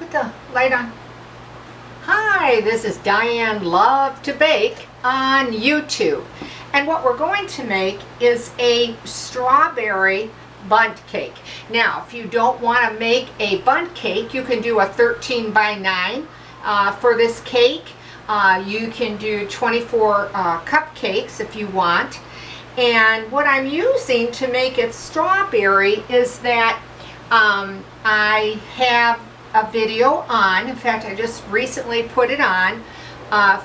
Put the light on. Hi, this is Diane Lovetobake on YouTube. And what we're going to make is a strawberry bundt cake. Now, if you don't want to make a bundt cake, you can do a 13 by 9 for this cake. You can do 24 cupcakes if you want. And what I'm using to make it strawberry is that I have a video on, in fact I just recently put it on,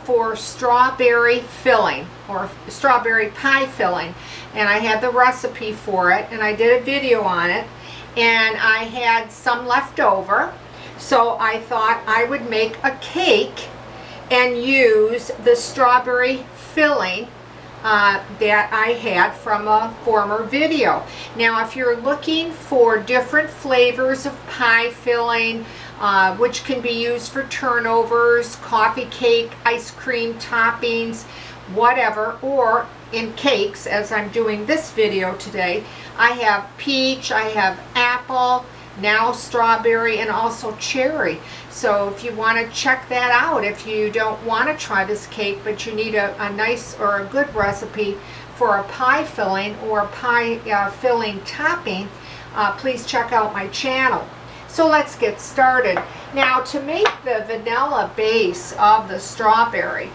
for strawberry filling or strawberry pie filling, and I had the recipe for it and I did a video on it, and I had some left over, so I thought I would make a cake and use the strawberry filling that I had from a former video. Now if you're looking for different flavors of pie filling, which can be used for turnovers, coffee cake, ice cream toppings, whatever, or in cakes, as I'm doing this video today, I have peach, I have apple, now strawberry, and also cherry. So if you want to check that out, if you don't want to try this cake but you need a nice or a good recipe for a pie filling or pie filling topping, please check out my channel. So let's get started. Now, to make the vanilla base of the strawberry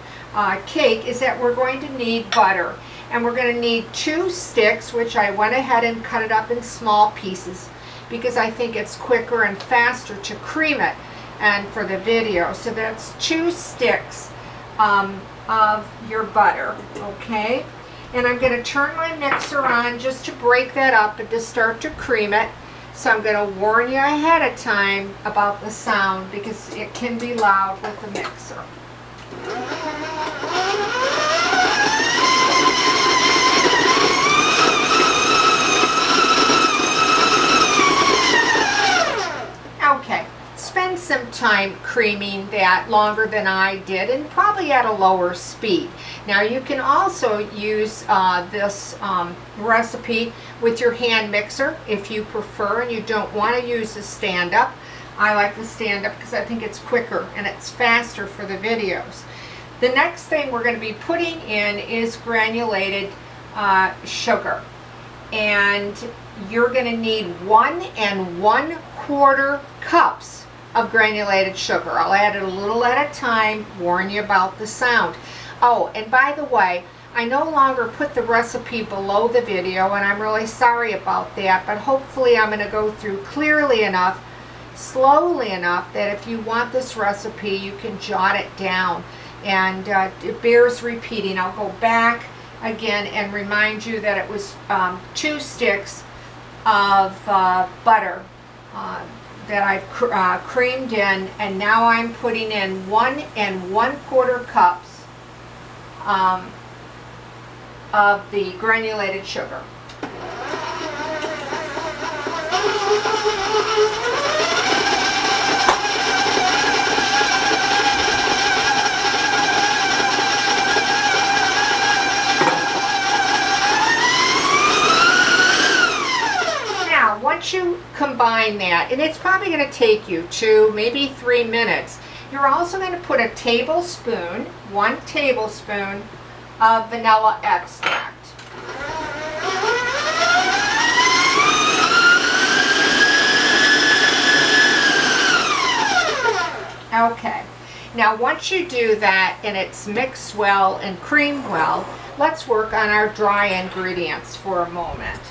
cake is that we're going to need butter, and we're going to need 2 sticks, which I went ahead and cut it up in small pieces because I think it's quicker and faster to cream it and for the video. So that's 2 sticks of your butter, okay? And I'm going to turn my mixer on just to break that up and to start to cream it. So I'm going to warn you ahead of time about the sound because it can be loud with the mixer. Okay, spend some time creaming that longer than I did, and probably at a lower speed. Now you can also use this recipe with your hand mixer if you prefer and you don't want to use the stand-up. I like the stand-up because I think it's quicker and it's faster for the videos. The next thing we're going to be putting in is granulated sugar, and you're going to need 1 1/4 cups of granulated sugar. I'll add it a little at a time, warn you about the sound. Oh, and by the way, I no longer put the recipe below the video, and I'm really sorry about that, but hopefully I'm going to go through clearly enough, slowly enough, that if you want this recipe, you can jot it down, and it bears repeating. I'll go back again and remind you that it was 2 sticks of butter that I've creamed in, and now I'm putting in 1 1/4 cups of the granulated sugar. Now, once you combine that, and it's probably going to take you 2, maybe 3 minutes, you're also going to put a tablespoon, 1 tablespoon of vanilla extract. Okay, now once you do that and it's mixed well and creamed well, let's work on our dry ingredients for a moment.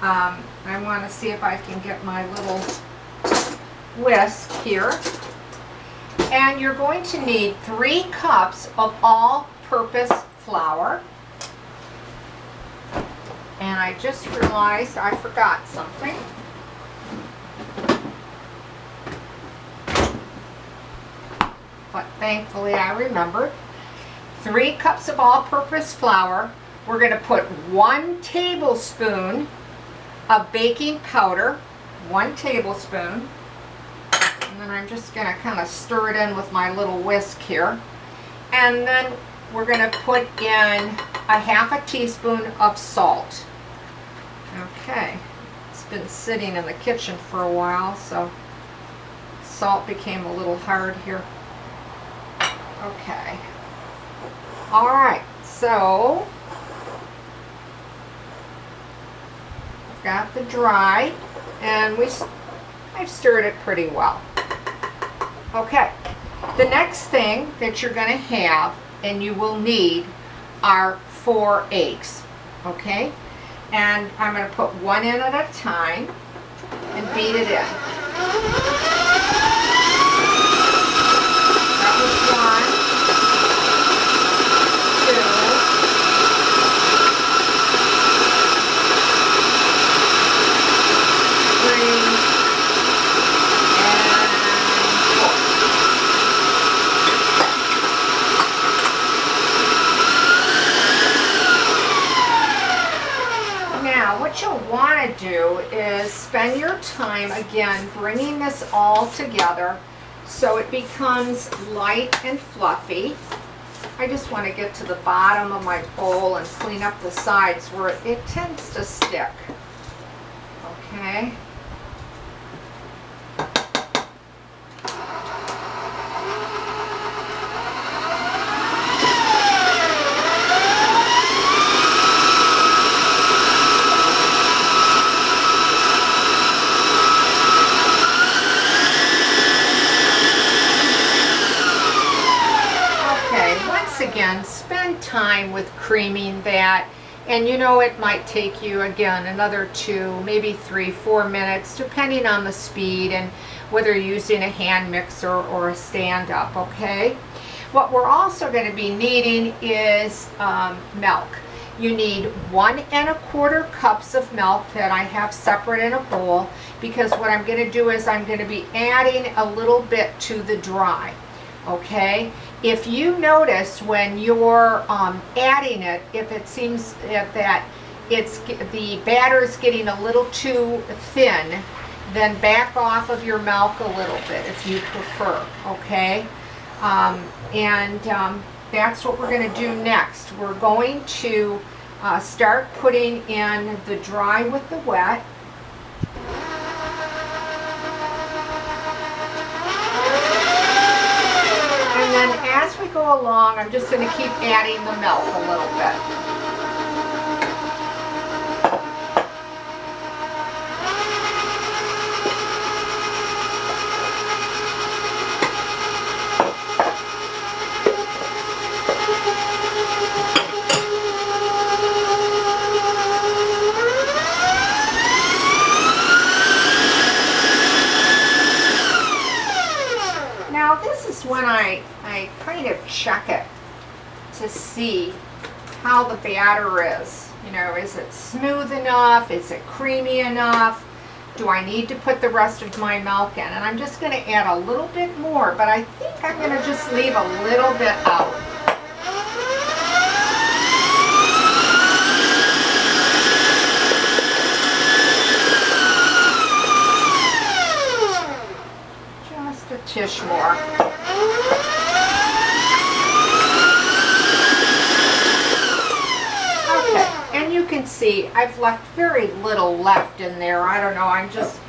I want to see if I can get my little whisk here. And you're going to need 3 cups of all-purpose flour. And I just realized I forgot something. But thankfully I remembered. 3 cups of all-purpose flour. We're going to put 1 tablespoon of baking powder, 1 tablespoon. And then I'm just going to kind of stir it in with my little whisk here. And then we're going to put in a 1/2 teaspoon of salt. Okay, it's been sitting in the kitchen for a while, so salt became a little hard here. Okay. All right, so I've got the dry, and I've stirred it pretty well. Okay, the next thing that you're going to have, and you will need, are 4 eggs. Okay, and I'm going to put one in at a time and beat it in. That was 1, 3, and 4. Now, what you'll want to do is spend your time, again, bringing this all together so it becomes light and fluffy. I just want to get to the bottom of my bowl and clean up the sides where it tends to stick. Okay. Again, spend time with creaming that, and you know it might take you again another 2, maybe 3, 4 minutes depending on the speed and whether you're using a hand mixer or a stand-up. Okay, what we're also going to be needing is milk. You need 1 1/4 cups of milk that I have separate in a bowl, because what I'm going to do is I'm going to be adding a little bit to the dry. Okay, if you notice when you're adding it, if it seems that the batter is getting a little too thin, then back off of your milk a little bit if you prefer. Okay, that's what we're going to do next. We're going to start putting in the dry with the wet. And then as we go along, I'm just going to keep adding the milk a little bit. Now this is when I kind of check it to see how the batter is. You know, is it smooth enough? Is it creamy enough? Do I need to put the rest of my milk in? And I'm just going to add a little bit more, but I think I'm going to just leave a little bit out. Just a tish more. You can see I've left very little left in there. I don't know, I'm just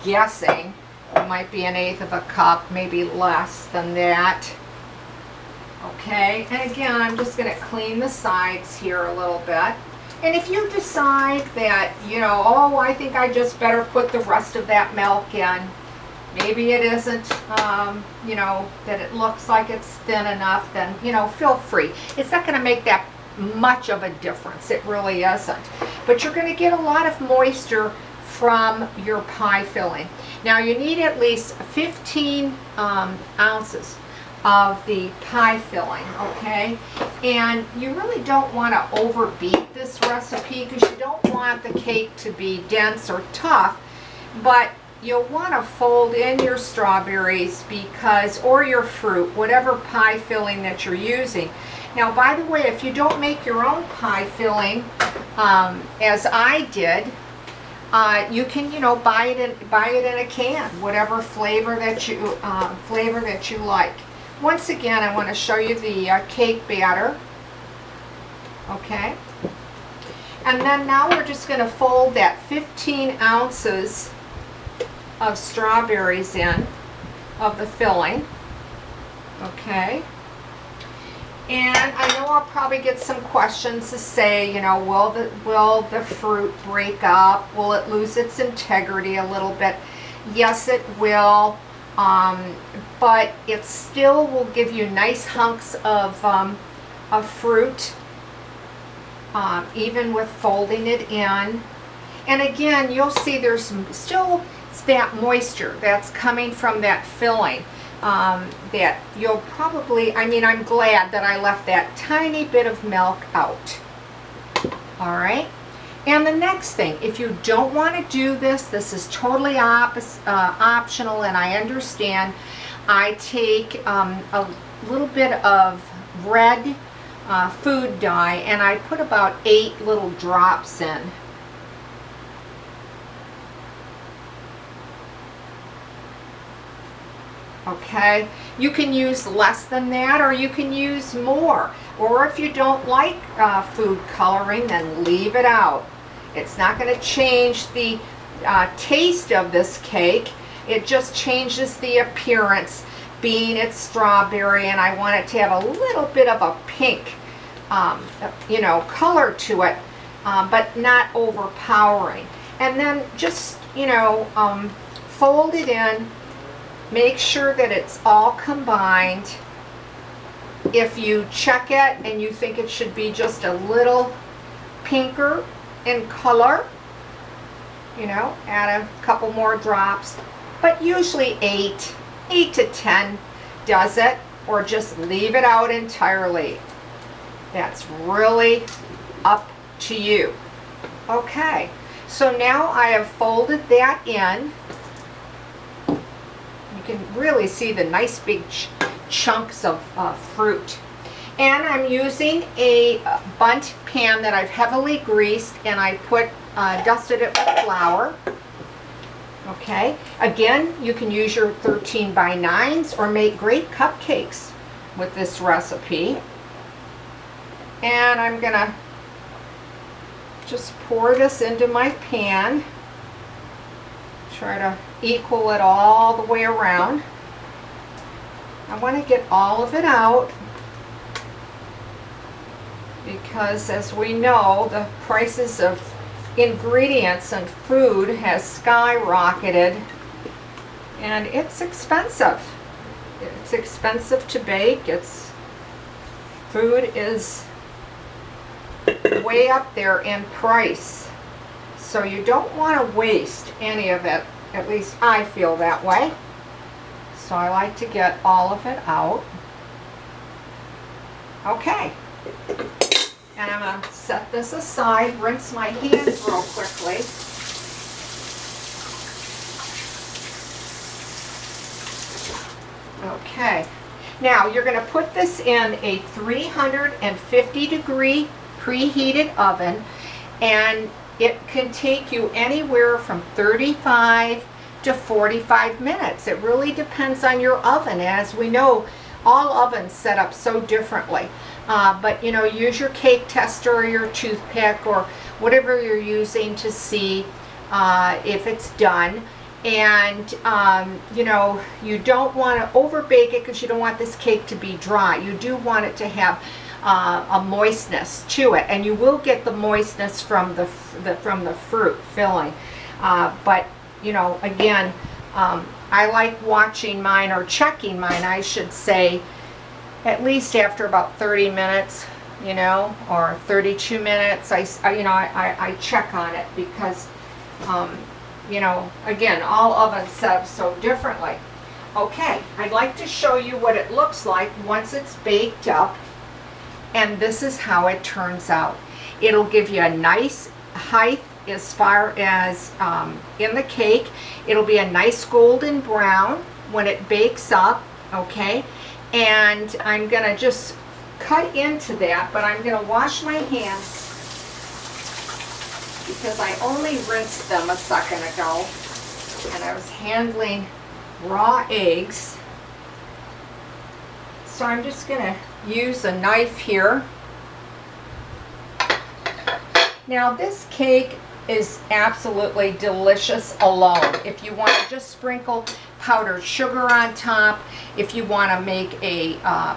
guessing. It might be 1/8 of a cup, maybe less than that. Okay, and again, I'm just going to clean the sides here a little bit. And if you decide that, you know, oh, I think I just better put the rest of that milk in, maybe it isn't, you know, that it looks like it's thin enough, then, you know, feel free. It's not going to make that much of a difference. It really isn't. But you're going to get a lot of moisture from your pie filling. Now you need at least 15 ounces of the pie filling, okay? And you really don't want to overbeat this recipe because you don't want the cake to be dense or tough, but you'll want to fold in your strawberries because, or your fruit, whatever pie filling that you're using. Now, by the way, if you don't make your own pie filling, as I did, you can, you know, buy it in a can, whatever flavor that you like. Once again, I want to show you the cake batter. Okay, and then now we're just going to fold that 15 ounces of strawberries in. of the filling. Okay. And I know I'll probably get some questions to say, you know, will the fruit break up? Will it lose its integrity a little bit? Yes, it will. But it still will give you nice hunks of fruit, even with folding it in. And again, you'll see there's still that moisture that's coming from that filling. That you'll probably, I mean, I'm glad that I left that tiny bit of milk out. All right. And the next thing, if you don't want to do this, this is totally optional, and I understand. I take a little bit of red food dye, and I put about 8 little drops in. Okay, you can use less than that, or you can use more. Or if you don't like food coloring, then leave it out. It's not going to change the taste of this cake. It just changes the appearance, being it's strawberry, and I want it to have a little bit of a pink, you know, color to it, but not overpowering. And then just, you know, fold it in. Make sure that it's all combined. If you check it and you think it should be just a little pinker in color, you know, add a couple more drops. But usually 8 to 10 does it, or just leave it out entirely. That's really up to you. Okay, so now I have folded that in. You can really see the nice big chunks of fruit. And I'm using a bundt pan that I've heavily greased, and I dusted it with flour. Okay, again, you can use your 13 by 9s or make great cupcakes with this recipe. And I'm gonna just pour this into my pan. Try to equal it all the way around. I want to get all of it out because, as we know, the prices of ingredients and food has skyrocketed, and it's expensive. It's expensive to bake. Food is way up there in price. So you don't want to waste any of it. At least I feel that way. So I like to get all of it out. Okay. And I'm going to set this aside, rinse my hands real quickly. Okay. Now you're going to put this in a 350-degree preheated oven, and it can take you anywhere from 35 to 45 minutes. It really depends on your oven. As we know, all ovens set up so differently. But you know, use your cake tester or your toothpick or whatever you're using to see if it's done. And you know, you don't want to overbake it because you don't want this cake to be dry. You do want it to have a moistness to it, and you will get the moistness from the fruit filling. But you know, again, I like watching mine, or checking mine, I should say, at least after about 30 minutes, you know, or 32 minutes. I check on it because, you know, again, all ovens set up so differently. Okay, I'd like to show you what it looks like once it's baked up, and this is how it turns out. It'll give you a nice height as far as in the cake. It'll be a nice golden brown when it bakes up, okay? And I'm gonna just cut into that, but I'm gonna wash my hands because I only rinsed them a second ago, and I was handling raw eggs. So I'm just gonna use a knife here. Now this cake is absolutely delicious alone. If you want to just sprinkle powdered sugar on top, if you want to make a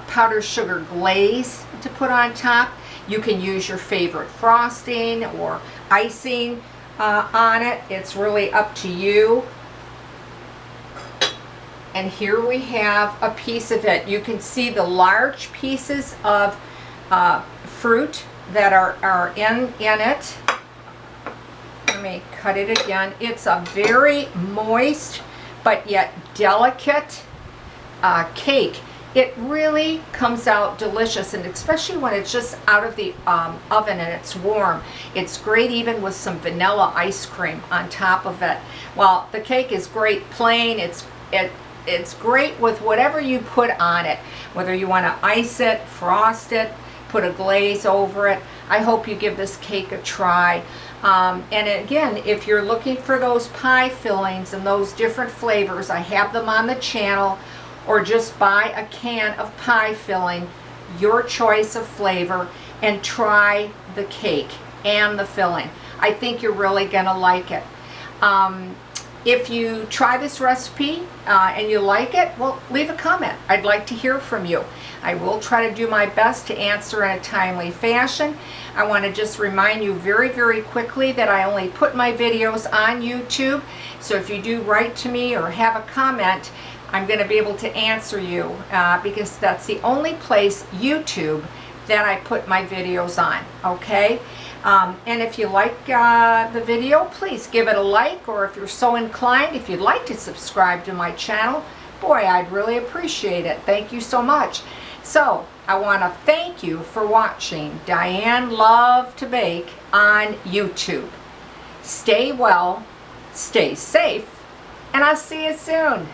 powdered sugar glaze to put on top, you can use your favorite frosting or icing on it. It's really up to you. And here we have a piece of it. You can see the large pieces of fruit that are in it. Let me cut it again. It's a very moist but yet delicate cake. It really comes out delicious, and especially when it's just out of the oven and it's warm. It's great even with some vanilla ice cream on top of it. Well, the cake is great plain. It's great with whatever you put on it, whether you want to ice it, frost it, put a glaze over it. I hope you give this cake a try. And again, if you're looking for those pie fillings and those different flavors, I have them on the channel, or just buy a can of pie filling, your choice of flavor, and try the cake and the filling. I think you're really gonna like it. If you try this recipe and you like it, well, leave a comment. I'd like to hear from you. I will try to do my best to answer in a timely fashion. I want to just remind you very, very quickly that I only put my videos on YouTube. So if you do write to me or have a comment, I'm going to be able to answer you because that's the only place, YouTube, that I put my videos on, okay? And if you like the video, please give it a like, or if you're so inclined, if you'd like to subscribe to my channel, boy, I'd really appreciate it. Thank you so much. So, I want to thank you for watching Diane Lovetobake on YouTube. Stay well, stay safe, and I'll see you soon.